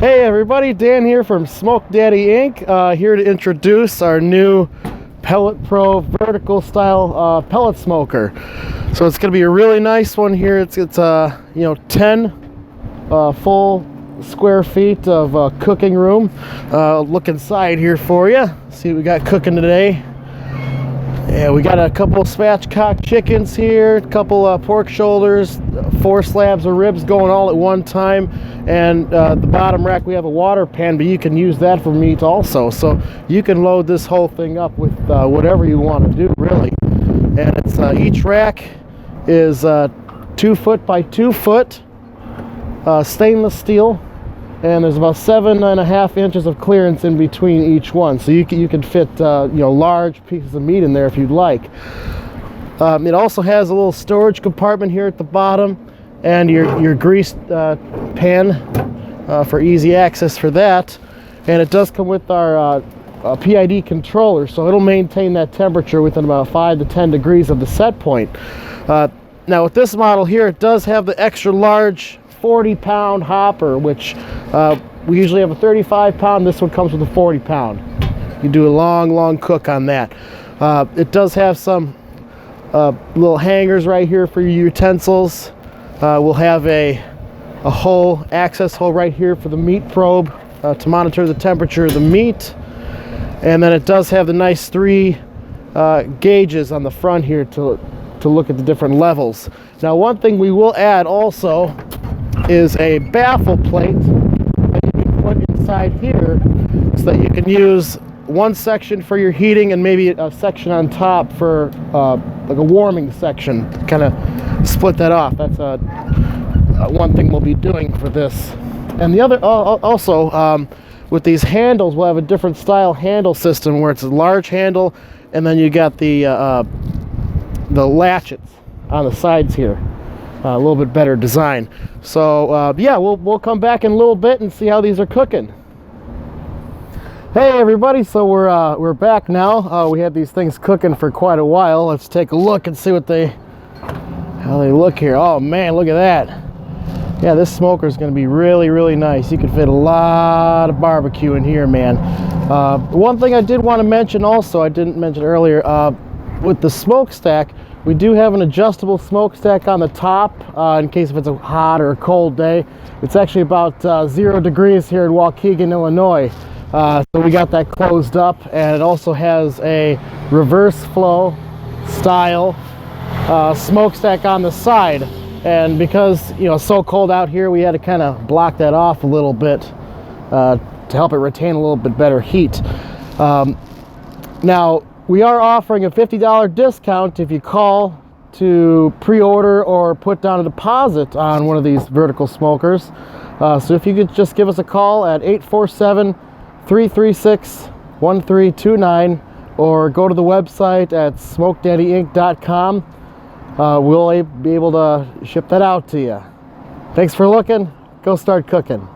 Hey everybody, Dan here from Smoke Daddy Inc. Here to introduce our new Pellet Pro vertical style pellet smoker. So it's going to be a really nice one here. It's 10 full square feet of cooking room. Look inside here for you. See what we got cooking today. Yeah, we got a couple spatchcock chickens here, a couple pork shoulders, 4 slabs of ribs going all at one time, and the bottom rack we have a water pan, but you can use that for meat also. So you can load this whole thing up with whatever you want to do, really. And it's each rack is 2 foot by 2 foot stainless steel. And there's about 7.5 inches of clearance in between each one, so you can fit large pieces of meat in there if you'd like. It also has a little storage compartment here at the bottom, and your greased pan for easy access for that. And it does come with our PID controller, so it'll maintain that temperature within about 5 to 10 degrees of the set point. Now with this model here, it does have the extra large 40-pound hopper, which we usually have a 35-pound. This one comes with a 40-pound. You do a long cook on that. It does have some little hangers right here for your utensils. We'll have a hole, access hole right here for the meat probe to monitor the temperature of the meat. And then it does have the nice 3 gauges on the front here to look at the different levels. Now one thing we will add also is a baffle plate that you can put inside here so that you can use one section for your heating and maybe a section on top for like a warming section. Kind of split that off. That's one thing we'll be doing for this. And the other also with these handles, we'll have a different style handle system where it's a large handle, and then you got the latchets on the sides here. A little bit better design. So yeah, we'll come back in a little bit and see how these are cooking. Hey everybody, so we're back now. We had these things cooking for quite a while. Let's take a look and see how they look here. Oh man, look at that. Yeah, this smoker is going to be really nice. You can fit a lot of barbecue in here, man. One thing I did want to mention also, I didn't mention earlier, with the smokestack, we do have an adjustable smokestack on the top in case if it's a hot or a cold day. It's actually about 0 degrees here in Waukegan, Illinois. So we got that closed up, and it also has a reverse flow style smokestack on the side. And because it's so cold out here, we had to kind of block that off a little bit to help it retain a little bit better heat. Now, we are offering a $50 discount if you call to pre-order or put down a deposit on one of these vertical smokers. So if you could just give us a call at 847-336-1329 or go to the website at smokedaddyyinc.com. We'll be able to ship that out to you. Thanks for looking. Go start cooking.